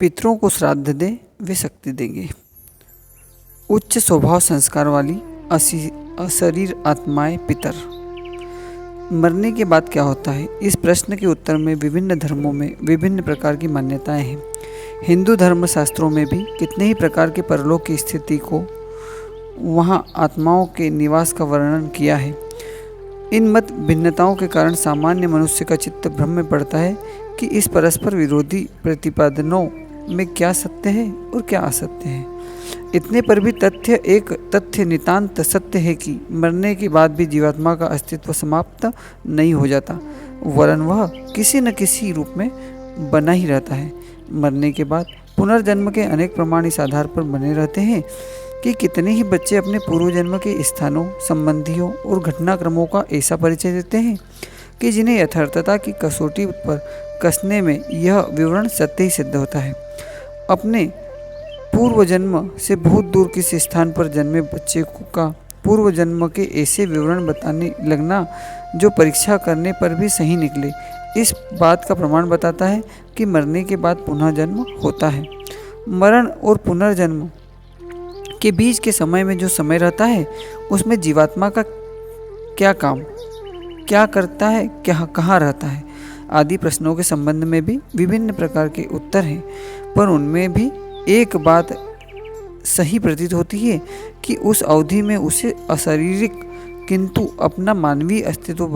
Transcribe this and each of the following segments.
पितरों को श्राद्ध दे वे शक्ति देंगे। उच्च स्वभाव संस्कार वाली अशरीर आत्माएं पितर। मरने के बाद क्या होता है? इस प्रश्न के उत्तर में विभिन्न धर्मों में विभिन्न प्रकार की मान्यताएं हैं। हिंदू धर्म शास्त्रों में भी कितने ही प्रकार के परलोक की स्थिति को, वहाँ आत्माओं के निवास का वर्णन किया है। इन मत भिन्नताओं के कारण सामान्य मनुष्य का चित्त भ्रम में पड़ता है कि इस परस्पर विरोधी प्रतिपादनों में क्या सत्य है और क्या असत्य है। इतने पर भी एक तथ्य नितांत सत्य है कि मरने के बाद भी जीवात्मा का अस्तित्व समाप्त नहीं हो जाता, वरन वह किसी न किसी रूप में बना ही रहता है। मरने के बाद पुनर्जन्म के अनेक प्रमाण इस आधार पर बने रहते हैं कि कितने ही बच्चे अपने पूर्व जन्म के स्थानों, संबंधियों और घटनाक्रमों का ऐसा परिचय देते हैं कि जिन्हें यथार्थता की कसौटी पर कसने में यह विवरण सत्य ही सिद्ध होता है। अपने पूर्व जन्म से बहुत दूर किसी स्थान पर जन्मे बच्चे का पूर्व जन्म के ऐसे विवरण बताने लगना जो परीक्षा करने पर भी सही निकले, इस बात का प्रमाण बताता है कि मरने के बाद पुनः जन्म होता है। मरण और पुनर्जन्म के बीच के समय में जो समय रहता है, उसमें जीवात्मा का क्या काम, क्या करता है, क्या कहाँ रहता है आदि प्रश्नों के संबंध में भी विभिन्न प्रकार के उत्तर हैं। पर उनमें भी एक बात सही प्रतीत होती है कि उस अवधि में उसे अशारीरिक किंतु अपना मानवीय अस्तित्व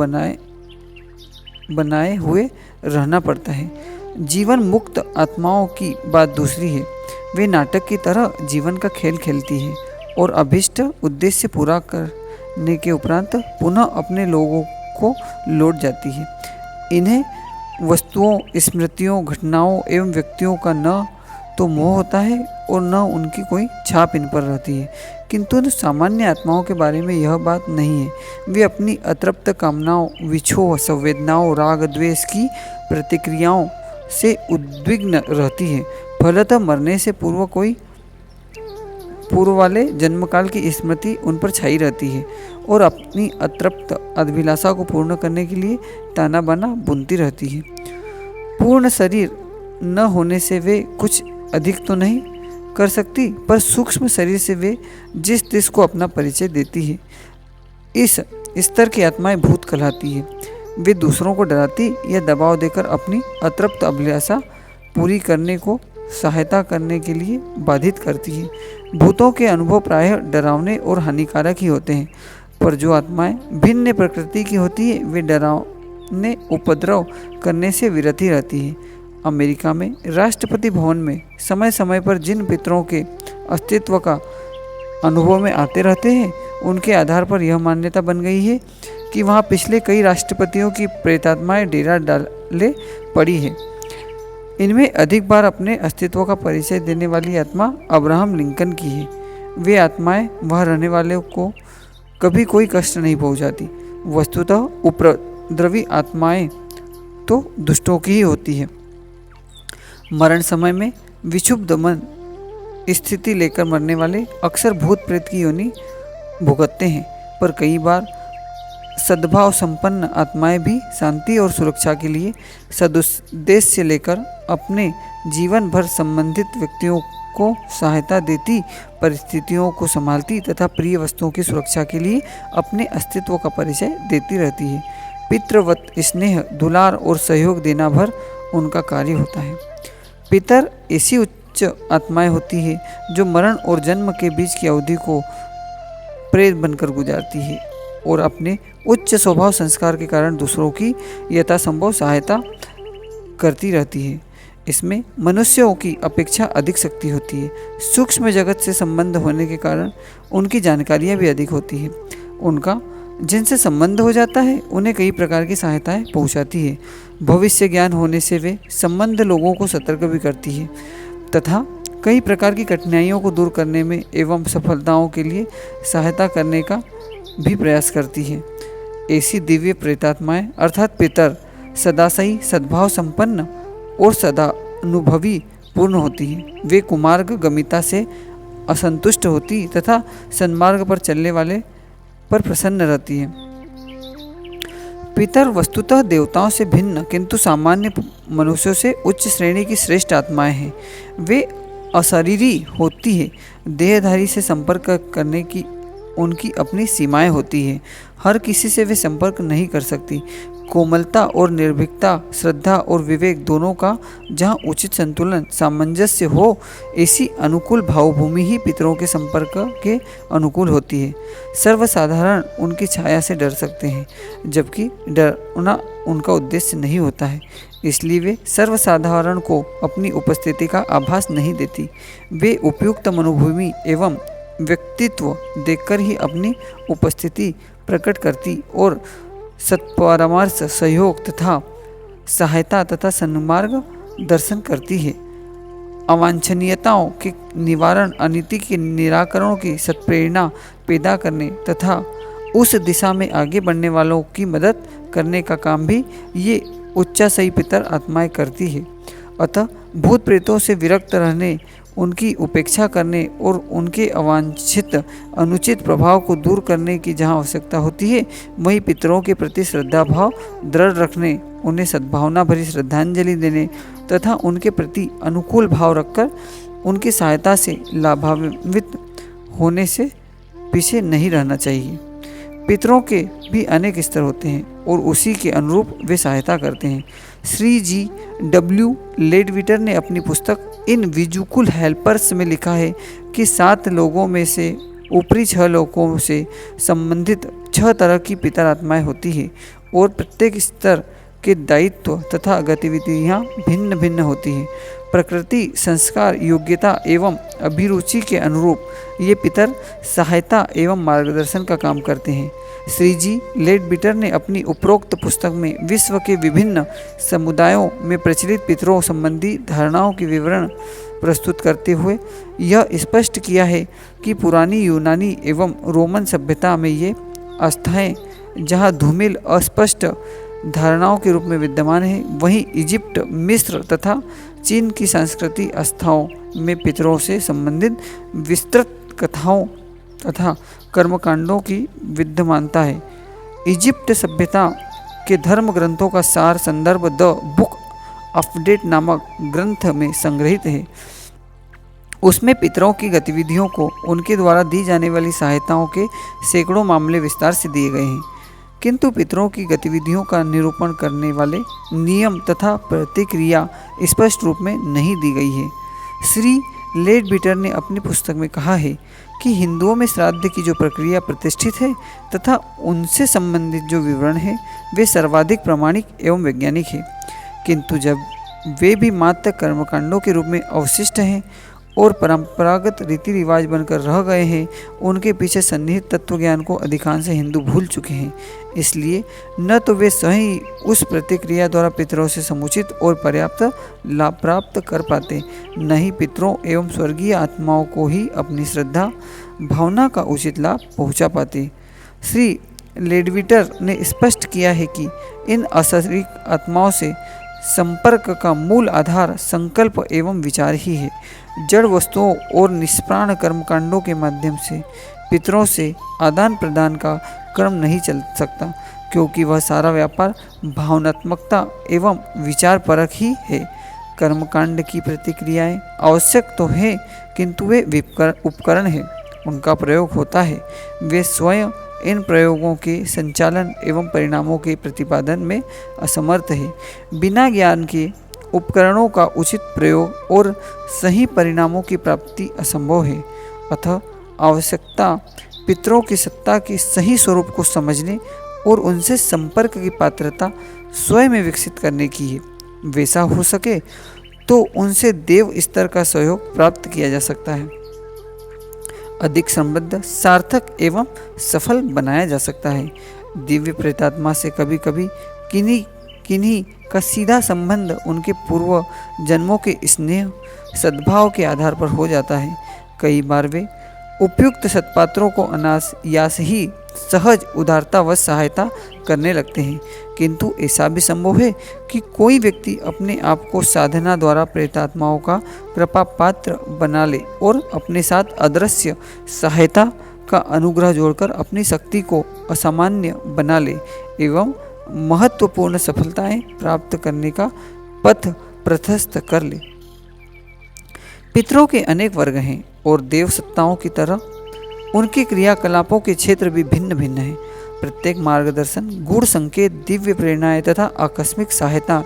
बनाए हुए रहना पड़ता है। जीवन मुक्त आत्माओं की बात दूसरी है। वे नाटक की तरह जीवन का खेल खेलती है और अभिष्ट उद्देश्य पूरा करने के उपरांत पुनः अपने लोगों को लौट जाती है। इन्हें वस्तुओं, स्मृतियों, घटनाओं एवं व्यक्तियों का न तो मोह होता है और न उनकी कोई छाप इन पर रहती है। किंतु सामान्य आत्माओं के बारे में यह बात नहीं है। वे अपनी अतृप्त कामनाओं, विक्षोभ, संवेदनाओं, राग द्वेष की प्रतिक्रियाओं से उद्विग्न रहती है। फलतः मरने से पूर्व वाले जन्मकाल की स्मृति उन पर छाई रहती है और अपनी अतृप्त अभिलाषा को पूर्ण करने के लिए ताना बाना बुनती रहती है। पूर्ण शरीर न होने से वे कुछ अधिक तो नहीं कर सकती, पर सूक्ष्म शरीर से वे जिस देश को अपना परिचय देती है, इस स्तर की आत्माएं भूत कहलाती है। वे दूसरों को डराती या दबाव देकर अपनी अतृप्त अभिलाषा पूरी करने को सहायता करने के लिए बाधित करती है। भूतों के अनुभव प्रायः डरावने और हानिकारक ही होते हैं, पर जो आत्माएं भिन्न प्रकृति की होती है, वे डरावने उपद्रव करने से विरत ही रहती है। अमेरिका में राष्ट्रपति भवन में समय समय पर जिन पितरों के अस्तित्व का अनुभव में आते रहते हैं, उनके आधार पर यह मान्यता बन गई है कि वहाँ पिछले कई राष्ट्रपतियों की प्रेतात्माएं डेरा डाले पड़ी है। इनमें अधिक बार अपने अस्तित्व का परिचय देने वाली आत्मा अब्राहम लिंकन की है। वे आत्माएं वहाँ रहने वाले को कभी कोई कष्ट नहीं पहुँचाती। वस्तुतः उपद्रवी आत्माएं तो दुष्टों की ही होती है। मरण समय में विक्षुब्ध मन स्थिति लेकर मरने वाले अक्सर भूत प्रेत की योनि भुगतते हैं, पर कई बार सद्भाव संपन्न आत्माएं भी शांति और सुरक्षा के लिए सदुद्देश्य लेकर अपने जीवन भर संबंधित व्यक्तियों को सहायता देती, परिस्थितियों को संभालती तथा प्रिय वस्तुओं की सुरक्षा के लिए अपने अस्तित्व का परिचय देती रहती है। पितृवत स्नेह, दुलार और सहयोग देना भर उनका कार्य होता है। पितर ऐसी उच्च आत्माएं होती है जो मरण और जन्म के बीच की अवधि को प्रेत बनकर गुजारती है और अपने उच्च स्वभाव संस्कार के कारण दूसरों की यथासंभव सहायता करती रहती है। इसमें मनुष्यों की अपेक्षा अधिक शक्ति होती है। सूक्ष्म जगत से संबंध होने के कारण उनकी जानकारियाँ भी अधिक होती है। उनका जिनसे संबंध हो जाता है, उन्हें कई प्रकार की सहायताएं पहुंचाती है। भविष्य ज्ञान होने से वे संबंध लोगों को सतर्क भी करती है तथा कई प्रकार की कठिनाइयों को दूर करने में एवं सफलताओं के लिए सहायता करने का भी प्रयास करती है। ऐसी दिव्य प्रेतात्माएं अर्थात पितर सदासही, सद्भाव संपन्न और सदानुभवी पूर्ण होती हैं। वे कुमार्ग गमिता से असंतुष्ट होती तथा सन्मार्ग पर चलने वाले पर प्रसन्न रहती है। पितर वस्तुतः देवताओं से भिन्न किंतु सामान्य मनुष्यों से उच्च श्रेणी की श्रेष्ठ आत्माएं हैं। वे अशरीरी होती है। देहधारी से संपर्क करने की उनकी अपनी सीमाएं होती है। हर किसी से वे संपर्क नहीं कर सकती। कोमलता और निर्भीकता, श्रद्धा और विवेक दोनों का जहाँ उचित संतुलन सामंजस्य हो, ऐसी अनुकूल भावभूमि ही पितरों के संपर्क के अनुकूल होती है। सर्वसाधारण उनकी छाया से डर सकते हैं, जबकि डरना उनका उद्देश्य नहीं होता है। इसलिए वे सर्वसाधारण को अपनी उपस्थिति का आभास नहीं देती। वे उपयुक्त मनोभूमि एवं व्यक्तित्व देखकर ही अपनी उपस्थिति प्रकट करती और सत्परामर्श, सहयोग तथा सहायता तथा सन्मार्ग दर्शन करती है। अवांछनीयताओं के निवारण, अनीति के निराकरण की सत्प्रेरणा पैदा करने तथा उस दिशा में आगे बढ़ने वालों की मदद करने का काम भी ये उच्चासई पितर आत्माएं करती है। अतः भूत प्रेतों से विरक्त रहने, उनकी उपेक्षा करने और उनके अवांछित अनुचित प्रभाव को दूर करने की जहाँ आवश्यकता होती है, वहीं पितरों के प्रति श्रद्धा भाव दृढ़ रखने, उन्हें सद्भावना भरी श्रद्धांजलि देने तथा उनके प्रति अनुकूल भाव रखकर उनकी सहायता से लाभान्वित होने से पीछे नहीं रहना चाहिए। पितरों के भी अनेक स्तर होते हैं और उसी के अनुरूप वे सहायता करते हैं। श्री G.W. लेडविटर ने अपनी पुस्तक इनविजिबल हेल्पर्स में लिखा है कि 7 लोगों में से ऊपरी 6 लोगों से संबंधित 6 तरह की पितर आत्माएं होती है और प्रत्येक स्तर के दायित्व तथा गतिविधियां भिन्न भिन्न होती हैं। प्रकृति, संस्कार, योग्यता एवं अभिरुचि के अनुरूप ये पितर सहायता एवं मार्गदर्शन का काम करते हैं। श्री जी लेडबिटर ने अपनी उपरोक्त पुस्तक में विश्व के विभिन्न समुदायों में प्रचलित पितरों संबंधी धारणाओं के विवरण प्रस्तुत करते हुए यह स्पष्ट किया है कि पुरानी यूनानी एवं रोमन सभ्यता में ये आस्थाएं जहाँ धूमिल अस्पष्ट धारणाओं के रूप में विद्यमान है, वहीं इजिप्ट, मिस्र तथा चीन की सांस्कृतिक आस्थाओं में पितरों से संबंधित विस्तृत कथाओं तथा कर्मकांडों की विद्यमानता है। इजिप्ट सभ्यता के धर्म ग्रंथों का सार संदर्भ द बुक ऑफ डेड नामक ग्रंथ में संग्रहित है। उसमें पितरों की गतिविधियों को उनके द्वारा दी जाने वाली सहायताओं के सैकड़ों मामले विस्तार से दिए गए हैं, किंतु पितरों की गतिविधियों का निरूपण करने वाले नियम तथा प्रतिक्रिया स्पष्ट रूप में नहीं दी गई है। श्री लेडबिटर ने अपनी पुस्तक में कहा है कि हिंदुओं में श्राद्ध की जो प्रक्रिया प्रतिष्ठित है तथा उनसे संबंधित जो विवरण है वे सर्वाधिक प्रामाणिक एवं वैज्ञानिक है, किंतु जब वे भी मात्र कर्मकांडों के रूप में अवशिष्ट हैं और परंपरागत रीति रिवाज बनकर रह गए हैं, उनके पीछे सन्निहित तत्व ज्ञान को अधिकांश हिंदू भूल चुके हैं। इसलिए न तो वे स्वयं उस प्रतिक्रिया द्वारा पितरों से समुचित और पर्याप्त लाभ प्राप्त कर पाते, न ही पितरों एवं स्वर्गीय आत्माओं को ही अपनी श्रद्धा भावना का उचित लाभ पहुंचा पाते। श्री लेडविटर ने स्पष्ट किया है कि इन अशरीर आत्माओं से संपर्क का मूल आधार संकल्प एवं विचार ही है। जड़ वस्तुओं और निष्प्राण कर्मकांडों के माध्यम से पितरों से आदान प्रदान का क्रम नहीं चल सकता, क्योंकि वह सारा व्यापार भावनात्मकता एवं विचार परक ही है। कर्मकांड की प्रतिक्रियाएं आवश्यक तो हैं, किंतु वे उपकरण हैं, उनका प्रयोग होता है। वे स्वयं इन प्रयोगों के संचालन एवं परिणामों के प्रतिपादन में असमर्थ है। बिना ज्ञान के उपकरणों का उचित प्रयोग और सही परिणामों की प्राप्ति असंभव है। अतः आवश्यकता पितरों की सत्ता के सही स्वरूप को समझने और उनसे संपर्क की पात्रता स्वयं में विकसित करने की है। वैसा हो सके तो उनसे देव स्तर का सहयोग प्राप्त किया जा सकता है, अधिक संबद्ध, सार्थक एवं सफल बनाया जा सकता है। दिव्य प्रेतात्मा से कभी कभी किन्हीं का सीधा संबंध उनके पूर्व जन्मों के स्नेह सद्भाव के आधार पर हो जाता है। कई बार वे उपयुक्त सत्पात्रों को अनायास ही सहज उदारता व सहायता करने लगते हैं, किंतु ऐसा भी संभव है कि कोई व्यक्ति अपने आप को साधना द्वारा प्रेतात्माओं का कृपा पात्र बना ले और अपने साथ अदृश्य सहायता का अनुग्रह जोड़कर अपनी शक्ति को असामान्य बना ले एवं महत्वपूर्ण सफलताएं प्राप्त करने का पथ प्रशस्त कर ले। पितरों के अनेक वर्ग हैं और देव सत्ताओं की तरह उनके क्रियाकलापों के क्षेत्र भी भिन्न भिन्न हैं। प्रत्येक मार्गदर्शन, गूढ़ संकेत, दिव्य प्रेरणाएं तथा आकस्मिक सहायता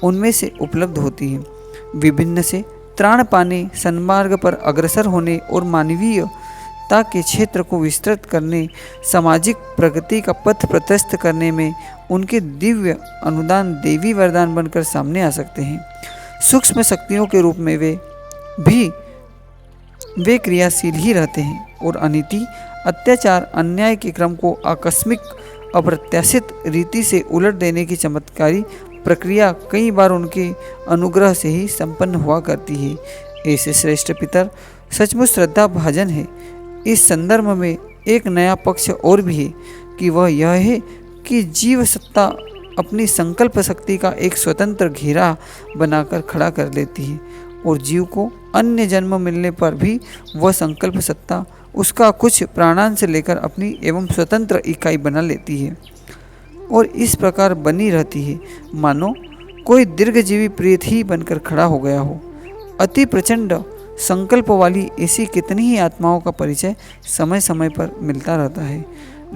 उनमें से उपलब्ध होती है। विभिन्न से त्राण पाने, सन्मार्ग पर अग्रसर होने और मानवीयता के क्षेत्र को विस्तृत करने, सामाजिक प्रगति का पथ प्रशस्त करने में उनके दिव्य अनुदान देवी वरदान बनकर सामने आ सकते हैं। सूक्ष्म शक्तियों के रूप में वे क्रियाशील ही रहते हैं और अनीति, अत्याचार, अन्याय के क्रम को आकस्मिक अप्रत्याशित रीति से उलट देने की चमत्कारी प्रक्रिया कई बार उनके अनुग्रह से ही संपन्न हुआ करती है। ऐसे श्रेष्ठ पितर सचमुच श्रद्धा भाजन है। इस संदर्भ में एक नया पक्ष और भी है कि वह यह है कि जीव सत्ता अपनी संकल्प शक्ति का एक स्वतंत्र घेरा बनाकर खड़ा कर लेती है और जीव को अन्य जन्म मिलने पर भी वह संकल्प सत्ता उसका कुछ प्राणांश लेकर अपनी एवं स्वतंत्र इकाई बना लेती है और इस प्रकार बनी रहती है मानो कोई दीर्घजीवी प्रेत ही बनकर खड़ा हो गया हो। अति प्रचंड संकल्प वाली ऐसी कितनी ही आत्माओं का परिचय समय समय पर मिलता रहता है।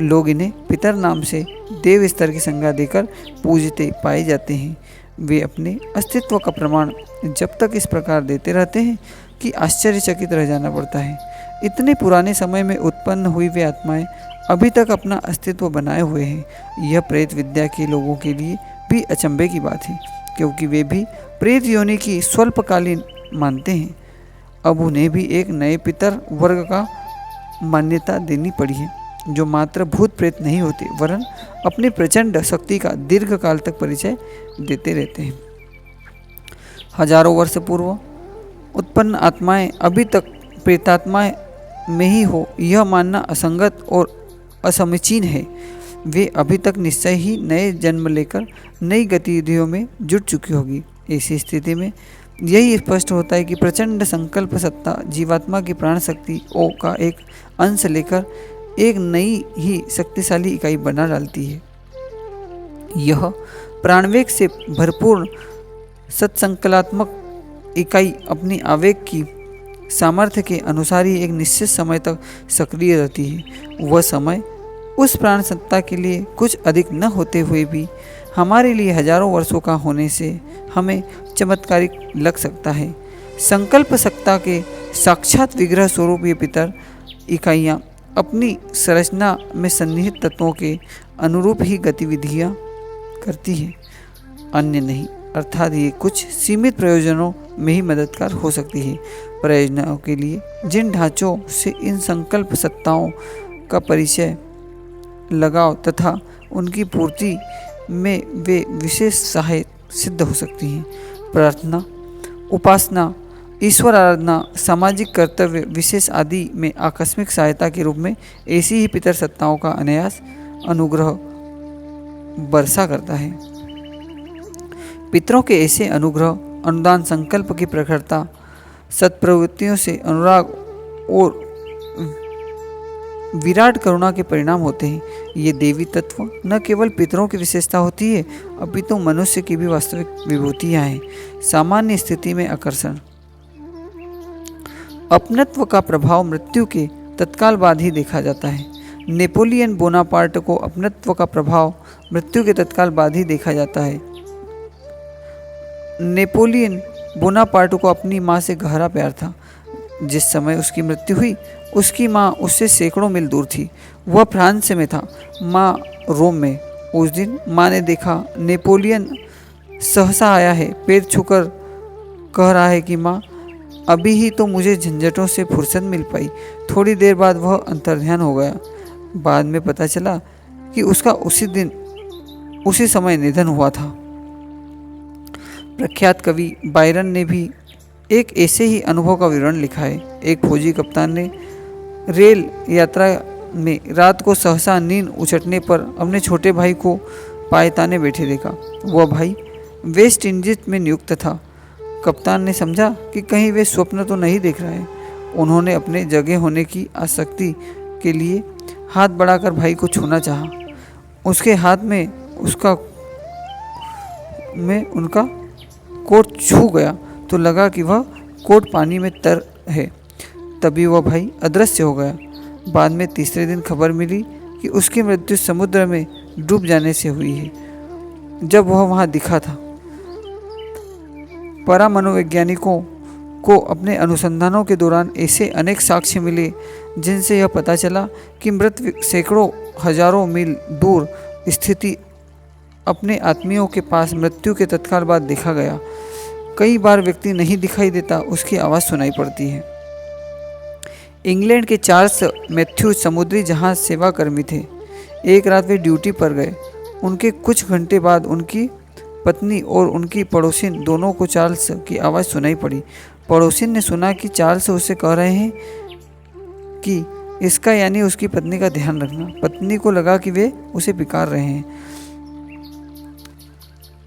लोग इन्हें पितर नाम से देव स्तर की संज्ञा देकर पूजते पाए जाते हैं। वे अपने अस्तित्व का प्रमाण जब तक इस प्रकार देते रहते हैं कि आश्चर्यचकित रह जाना पड़ता है। इतने पुराने समय में उत्पन्न हुई वे आत्माएं अभी तक अपना अस्तित्व बनाए हुए हैं। यह प्रेत विद्या के लोगों के लिए भी अचंभे की बात है, क्योंकि वे भी प्रेत योनि की स्वल्पकालीन मानते हैं। अब उन्हें भी एक नए पितर वर्ग का मान्यता देनी पड़ी है, जो मात्र भूत प्रेत नहीं होते वरन अपनी प्रचंड शक्ति का दीर्घ काल तक परिचय देते रहते हैं। हजारों वर्ष पूर्व उत्पन्न आत्माएं अभी तक प्रेतात्माएं में ही हो, यह मानना असंगत और असमीचीन है। वे अभी तक निश्चय ही नए जन्म लेकर नई गतिविधियों में जुट चुकी होगी। ऐसी स्थिति में यही स्पष्ट होता है कि प्रचंड संकल्प सत्ता जीवात्मा की प्राण शक्ति ओ का एक अंश लेकर एक नई ही शक्तिशाली इकाई बना डालती है। यह प्राणवेग से भरपूर सत्संकलात्मक इकाई अपनी आवेग की सामर्थ्य के अनुसार ही एक निश्चित समय तक सक्रिय रहती है। वह समय उस प्राण सत्ता के लिए कुछ अधिक न होते हुए भी हमारे लिए हजारों वर्षों का होने से हमें चमत्कारिक लग सकता है। संकल्प सत्ता के साक्षात विग्रह स्वरूप ये पितर इकाइयाँ अपनी संरचना में सन्निहित तत्वों के अनुरूप ही गतिविधियाँ करती हैं, अन्य नहीं। अर्थात ये कुछ सीमित प्रयोजनों में ही मददगार हो सकती है। प्रयोजनों के लिए जिन ढांचों से इन संकल्प सत्ताओं का परिचय लगाव तथा उनकी पूर्ति में वे विशेष सहायक सिद्ध हो सकती हैं। प्रार्थना, उपासना, ईश्वर आराधना, सामाजिक कर्तव्य विशेष आदि में आकस्मिक सहायता के रूप में ऐसी ही पितर सत्ताओं का अनायास अनुग्रह बरसा करता है। पितरों के ऐसे अनुग्रह, अनुदान, संकल्प की प्रखरता, सत्प्रवृत्तियों से अनुराग और विराट करुणा के परिणाम होते हैं। ये देवी तत्व न केवल पितरों की विशेषता होती है, अपितु तो मनुष्य की भी वास्तविक विभूतियाँ हैं। सामान्य स्थिति में आकर्षण, अपनत्व का प्रभाव मृत्यु के तत्काल बाद ही देखा जाता है। नेपोलियन बोनापार्ट को अपनत्व का प्रभाव मृत्यु के तत्काल बाद ही देखा जाता है। नेपोलियन बोनापार्ट को अपनी माँ से गहरा प्यार था। जिस समय उसकी मृत्यु हुई, उसकी माँ उससे सैकड़ों मील दूर थी। वह फ्रांस में था, माँ रोम में। उस दिन माँ ने देखा नेपोलियन सहसा आया है, पैर छूकर कह रहा है कि माँ, अभी ही तो मुझे झंझटों से फुर्सत मिल पाई। थोड़ी देर बाद वह अंतर्ध्यान हो गया। बाद में पता चला कि उसका उसी दिन उसी समय निधन हुआ था। प्रख्यात कवि बायरन ने भी एक ऐसे ही अनुभव का विवरण लिखा है। एक फौजी कप्तान ने रेल यात्रा में रात को सहसा नींद उचटने पर अपने छोटे भाई को पायताने बैठे देखा। वह भाई वेस्ट इंडीज में नियुक्त था। कप्तान ने समझा कि कहीं वे स्वप्न तो नहीं देख रहा है। उन्होंने अपने जगह होने की आसक्ति के लिए हाथ बढ़ाकर भाई को छूना चाहा। उसके हाथ में उनका कोट छू गया तो लगा कि वह कोट पानी में तर है। तभी वह भाई अदृश्य हो गया। बाद में तीसरे दिन खबर मिली कि उसकी मृत्यु समुद्र में डूब जाने से हुई है। जब वह वहां दिखा था, परामनोवैज्ञानिकों को अपने अनुसंधानों के दौरान ऐसे अनेक साक्ष्य मिले जिनसे यह पता चला कि मृत सैकड़ों हजारों मील दूर स्थिति अपने आत्मियों के पास मृत्यु के तत्काल बाद देखा गया। कई बार व्यक्ति नहीं दिखाई देता, उसकी आवाज़ सुनाई पड़ती है। इंग्लैंड के चार्ल्स मैथ्यूज समुद्री जहाज सेवा कर्मी थे। एक रात वे ड्यूटी पर गए। उनके कुछ घंटे बाद उनकी पत्नी और उनकी पड़ोसिन दोनों को चार्ल्स की आवाज़ सुनाई पड़ी। पड़ोसिन ने सुना कि चार्ल्स उससे कह रहे हैं कि इसका यानी उसकी पत्नी का ध्यान रखना। पत्नी को लगा कि वे उसे पुकार रहे हैं।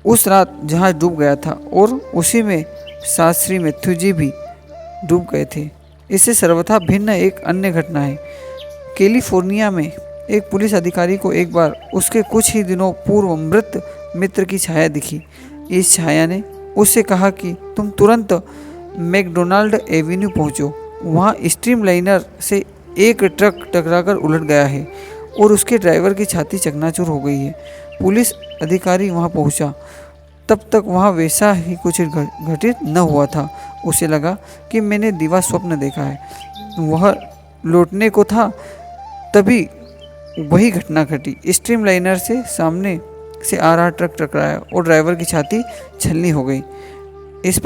उस रात जहाज डूब गया था और उसी में शास्त्री मैथ्यू जी भी डूब गए थे। इससे सर्वथा भिन्न एक अन्य घटना है। कैलिफोर्निया में एक पुलिस अधिकारी को एक बार उसके कुछ ही दिनों पूर्व मृत मित्र की छाया दिखी। इस छाया ने उससे कहा कि तुम तुरंत मैकडोनाल्ड एवेन्यू पहुंचो। वहां स्ट्रीमलाइनर से एक ट्रक टकराकर उलट गया है और उसके ड्राइवर की छाती चकनाचूर हो गई है। पुलिस अधिकारी वहां पहुंचा। तब तक वहां वैसा ही कुछ घटित न हुआ था। उसे लगा कि मैंने दिवा स्वप्न देखा है। वह लौटने को था, तभी वही घटना घटी। स्ट्रीमलाइनर से सामने से आ रहा ट्रक टकराया और ड्राइवर की छाती छलनी हो गई। इस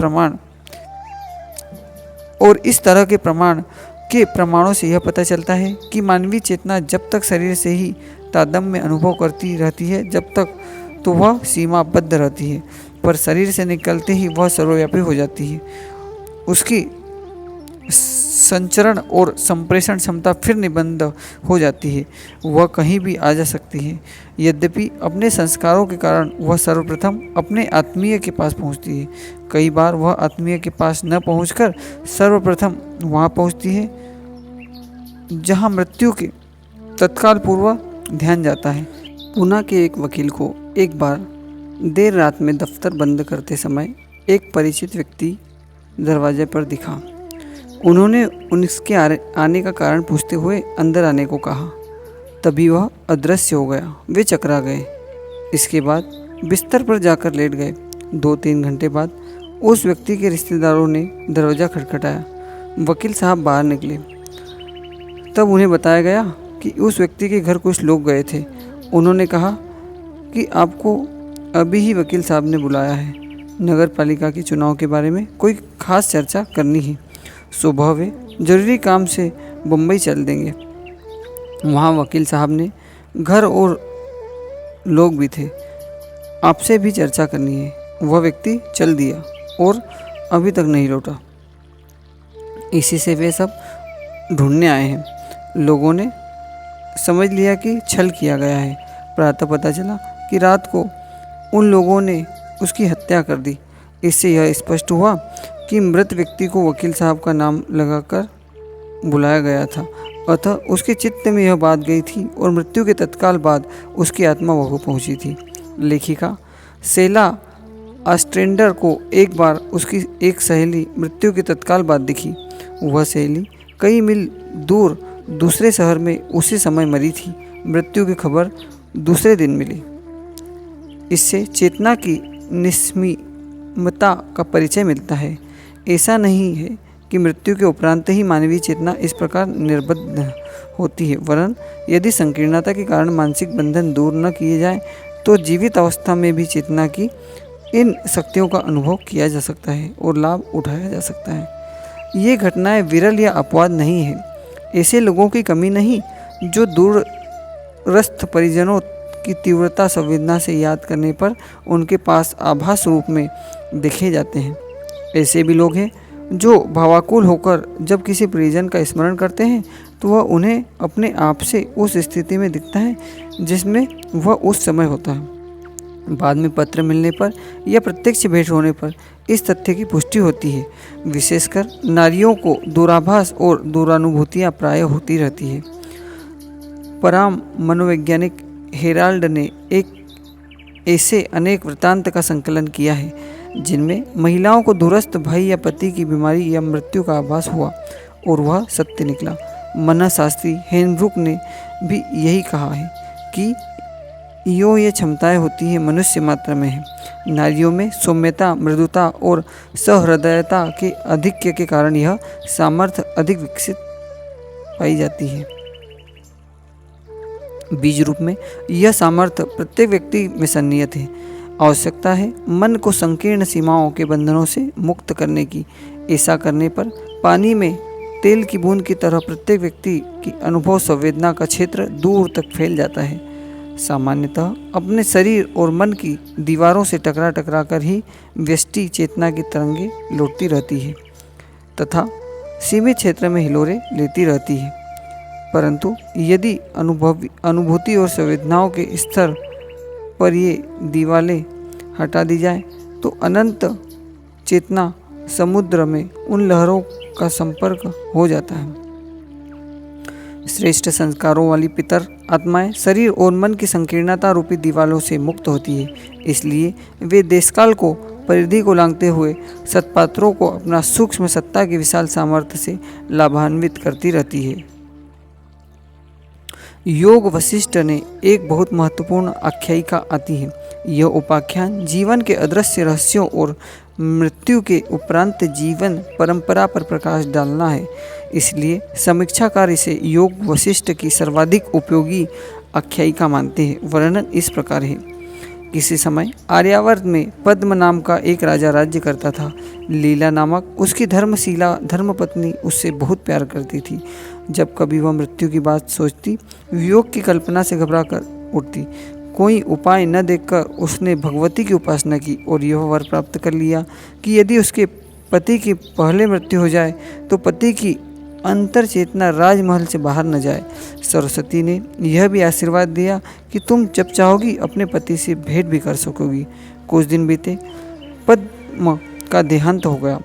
तरह के प्रमाणों से यह पता चलता है कि मानवीय चेतना जब तक शरीर से ही तादात्म्य अनुभव करती रहती है, जब तक तो वह सीमाबद्ध रहती है, पर शरीर से निकलते ही वह सर्वव्यापी हो जाती है। उसकी संचरण और संप्रेषण क्षमता फिर निबंध हो जाती है। वह कहीं भी आ जा सकती है। यद्यपि अपने संस्कारों के कारण वह सर्वप्रथम अपने आत्मीय के पास पहुंचती है। कई बार वह आत्मीय के पास न पहुंचकर सर्वप्रथम वहां पहुंचती है जहां मृत्यु के तत्काल पूर्व ध्यान जाता है। पुणे के एक वकील को एक बार देर रात में दफ्तर बंद करते समय एक परिचित व्यक्ति दरवाजे पर दिखा। उन्होंने उनके आने का कारण पूछते हुए अंदर आने को कहा। तभी वह अदृश्य हो गया। वे चकरा गए। इसके बाद बिस्तर पर जाकर लेट गए। 2-3 घंटे बाद उस व्यक्ति के रिश्तेदारों ने दरवाज़ा खटखटाया। वकील साहब बाहर निकले। तब उन्हें बताया गया कि उस व्यक्ति के घर कुछ लोग गए थे। उन्होंने कहा कि आपको अभी ही वकील साहब ने बुलाया है। नगर पालिका के चुनाव के बारे में कोई खास चर्चा करनी है। सुबह वे जरूरी काम से बम्बई चल देंगे। वहाँ वकील साहब ने घर और लोग भी थे। आपसे भी चर्चा करनी है। वह व्यक्ति चल दिया और अभी तक नहीं लौटा। इसी से वे सब ढूंढने आए हैं। लोगों ने समझ लिया कि छल किया गया है। प्रातः पता चला कि रात को उन लोगों ने उसकी हत्या कर दी। इससे यह स्पष्ट हुआ कि मृत व्यक्ति को वकील साहब का नाम लगाकर बुलाया गया था। अतः उसके चित्त में यह बात गई थी और मृत्यु के तत्काल बाद उसकी आत्मा वह पहुंची थी। लेखिका सेला ऑस्ट्रेंडर को एक बार उसकी एक सहेली मृत्यु के तत्काल बाद दिखी। वह सहेली कई मील दूर दूसरे शहर में उसी समय मरी थी। मृत्यु की खबर दूसरे दिन मिली। इससे चेतना की निस्सीमता का परिचय मिलता है। ऐसा नहीं है कि मृत्यु के उपरांत ही मानवीय चेतना इस प्रकार निर्बद्ध होती है, वरन यदि संकीर्णता के कारण मानसिक बंधन दूर न किए जाए तो जीवित अवस्था में भी चेतना की इन शक्तियों का अनुभव किया जा सकता है और लाभ उठाया जा सकता है। ये घटनाएं विरल या अपवाद नहीं है। ऐसे लोगों की कमी नहीं जो दूरस्थ परिजनों की तीव्रता संवेदना से याद करने पर उनके पास आभास रूप में देखे जाते हैं। ऐसे भी लोग हैं जो भावाकुल होकर जब किसी परिजन का स्मरण करते हैं तो वह उन्हें अपने आप से उस स्थिति में दिखता है जिसमें वह उस समय होता है। बाद में पत्र मिलने पर या प्रत्यक्ष भेंट होने पर इस तथ्य की पुष्टि होती है। विशेषकर नारियों को दूराभास और दूरानुभूतियाँ प्राय होती रहती है। पराम मनोवैज्ञानिक हेराल्ड ने एक ऐसे अनेक वृत्तांत का संकलन किया है जिनमें महिलाओं को दूरस्थ भाई या पति की बीमारी या मृत्यु का आभास हुआ और वह सत्य निकला। मनःशास्त्री हेनब्रुक ने भी यही कहा है कि ये क्षमताएं होती हैं मनुष्य मात्र में है। नारियों में सौम्यता, मृदुता और सहृदयता के आधिक्य के कारण यह सामर्थ्य अधिक विकसित पाई जाती है। बीज रूप में यह सामर्थ्य प्रत्येक व्यक्ति में सन्निहित है। आवश्यकता है मन को संकीर्ण सीमाओं के बंधनों से मुक्त करने की। ऐसा करने पर पानी में तेल की बूंद की तरह प्रत्येक व्यक्ति की अनुभव संवेदना का क्षेत्र दूर तक फैल जाता है। सामान्यतः अपने शरीर और मन की दीवारों से टकरा टकरा कर ही व्यष्टि चेतना की तरंगें लौटती रहती है तथा सीमित क्षेत्र में हिलोरे लेती रहती है। परंतु यदि अनुभूति और संवेदनाओं के स्तर पर ये दीवारें हटा दी जाए तो अनंत चेतना समुद्र में उन लहरों का संपर्क हो जाता है। श्रेष्ठ संस्कारों वाली पितर आत्माएं शरीर और मन की संकीर्णता रूपी दीवारों से मुक्त होती है। इसलिए वे देशकाल को परिधि को लांघते हुए सत्पात्रों को अपना सूक्ष्म सत्ता की विशाल सामर्थ्य से लाभान्वित करती रहती है। योग वशिष्ठ ने एक बहुत महत्वपूर्ण आख्यायिका आती है। यह उपाख्यान जीवन के अदृश्य रहस्यों और मृत्यु के उपरांत जीवन परंपरा पर प्रकाश डालना है। इसलिए समीक्षाकार इसे योग वशिष्ठ की सर्वाधिक उपयोगी आख्यायिका मानते हैं। वर्णन इस प्रकार है। किसी समय आर्यावर्त में पद्म नाम का एक राजा राज्य करता था। लीला नामक उसकी धर्मशीला धर्मपत्नी उससे बहुत प्यार करती थी। जब कभी वह मृत्यु की बात सोचती, वियोग की कल्पना से घबरा कर उठती। कोई उपाय न देखकर उसने भगवती की उपासना की और यह वर प्राप्त कर लिया कि यदि उसके पति की पहले मृत्यु हो जाए तो पति की अंतर चेतना राजमहल से बाहर न जाए। सरस्वती ने यह भी आशीर्वाद दिया कि तुम जब चाहोगी अपने पति से भेंट भी कर सकोगी। कुछ दिन बीते, पद्म का देहांत हो गया।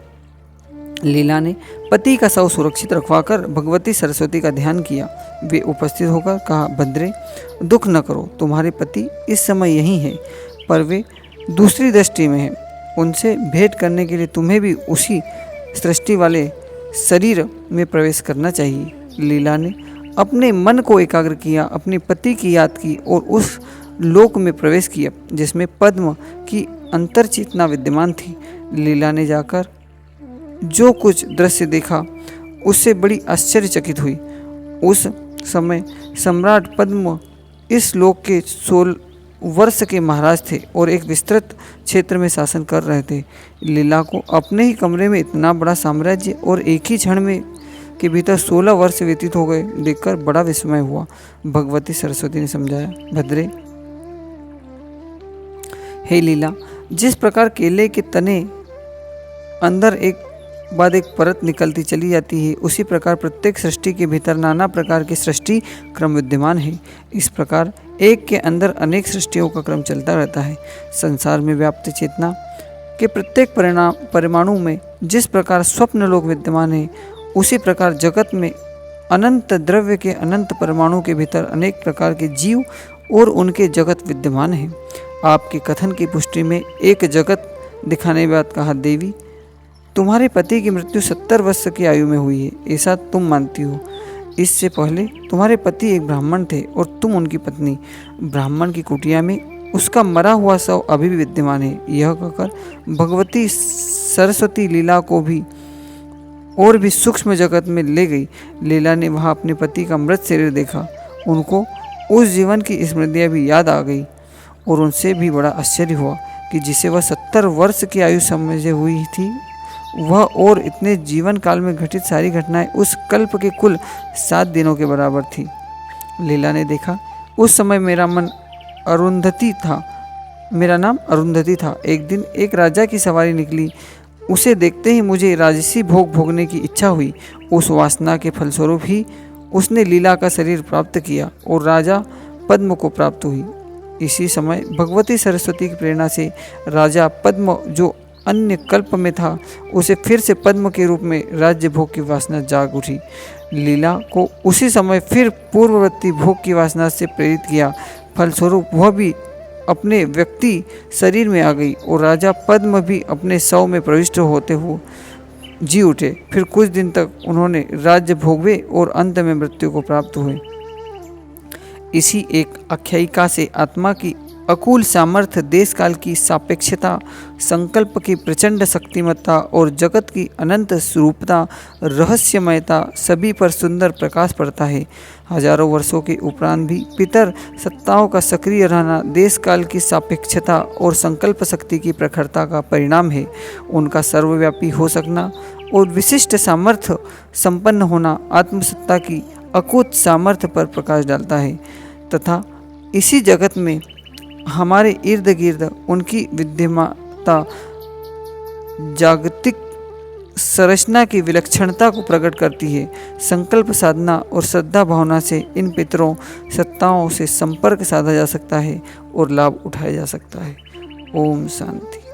लीला ने पति का शव सुरक्षित रखवाकर भगवती सरस्वती का ध्यान किया। वे उपस्थित होकर कहा, भद्रे, दुख न करो, तुम्हारे पति इस समय यहीं हैं, पर वे दूसरी दृष्टि में हैं। उनसे भेंट करने के लिए तुम्हें भी उसी सृष्टि वाले शरीर में प्रवेश करना चाहिए। लीला ने अपने मन को एकाग्र किया, अपने पति की याद की और उस लोक में प्रवेश किया जिसमें पद्म की अंतर चेतना विद्यमान थी। लीला ने जाकर जो कुछ दृश्य देखा उससे बड़ी आश्चर्यचकित हुई। उस समय सम्राट पद्म इस लोक के 16 वर्ष के महाराज थे और एक विस्तृत क्षेत्र में शासन कर रहे थे। लीला को अपने ही कमरे में इतना बड़ा साम्राज्य और एक ही क्षण में के भीतर 16 वर्ष व्यतीत हो गए देखकर बड़ा विस्मय हुआ। भगवती सरस्वती ने समझाया, भद्रे, हे लीला, जिस प्रकार केले के तने अंदर एक बाद एक परत निकलती चली जाती है, उसी प्रकार प्रत्येक सृष्टि के भीतर नाना प्रकार की सृष्टि क्रम विद्यमान है। इस प्रकार एक के अंदर अनेक सृष्टियों का क्रम चलता रहता है। संसार में व्याप्त चेतना के प्रत्येक परिमाणु में जिस प्रकार स्वप्न लोक विद्यमान है, उसी प्रकार जगत में अनंत द्रव्य के अनंत परमाणु के भीतर अनेक प्रकार के जीव और उनके जगत विद्यमान हैं। आपके कथन की पुष्टि में एक जगत दिखाने के बाद कहा, देवी, तुम्हारे पति की मृत्यु 70 वर्ष की आयु में हुई है, ऐसा तुम मानती हो। इससे पहले तुम्हारे पति एक ब्राह्मण थे और तुम उनकी पत्नी। ब्राह्मण की कुटिया में उसका मरा हुआ शव अभी भी विद्यमान है। यह कहकर भगवती सरस्वती लीला को भी और भी सूक्ष्म जगत में ले गई। लीला ने वहाँ अपने पति का मृत शरीर देखा। उनको उस जीवन की स्मृतियाँ भी याद आ गई और उनसे भी बड़ा आश्चर्य हुआ कि जिसे वह 70 वर्ष की आयु समझे हुई थी, वह और इतने जीवन काल में घटित सारी घटनाएं उस कल्प के कुल 7 दिनों के बराबर थी। लीला ने देखा, उस समय मेरा नाम अरुंधति था। एक दिन एक राजा की सवारी निकली। उसे देखते ही मुझे राजसी भोग भोगने की इच्छा हुई। उस वासना के फलस्वरूप ही उसने लीला का शरीर प्राप्त किया और राजा पद्म को प्राप्त हुई। इसी समय भगवती सरस्वती की प्रेरणा से राजा पद्म जो अन्य कल्प में था, उसे फिर से पद्म के रूप में राज्य भोग की वासना जाग उठी। लीला को उसी समय फिर पूर्ववर्ती भोग की वासना से प्रेरित किया। फलस्वरूप वह भी अपने व्यक्ति शरीर में आ गई और राजा पद्म भी अपने शव में प्रविष्ट होते हुए जी उठे। फिर कुछ दिन तक उन्होंने राज्य भोगवे और अंत में मृत्यु को प्राप्त हुए। इसी एक आख्यायिका से आत्मा की अकूल सामर्थ्य, देश काल की सापेक्षता, संकल्प की प्रचंड शक्तिमत्ता और जगत की अनंत स्वरूपता, रहस्यमयता सभी पर सुंदर प्रकाश पड़ता है। हजारों वर्षों के उपरांत भी पितर सत्ताओं का सक्रिय रहना देश काल की सापेक्षता और संकल्प शक्ति की प्रखरता का परिणाम है। उनका सर्वव्यापी हो सकना और विशिष्ट सामर्थ्य संपन्न होना आत्मसत्ता की अकूत सामर्थ्य पर प्रकाश डालता है तथा इसी जगत में हमारे इर्द गिर्द उनकी विद्यमानता जागतिक संरचना की विलक्षणता को प्रकट करती है। संकल्प साधना और श्रद्धा भावना से इन पितरों सत्ताओं से संपर्क साधा जा सकता है और लाभ उठाया जा सकता है। ओम शांति।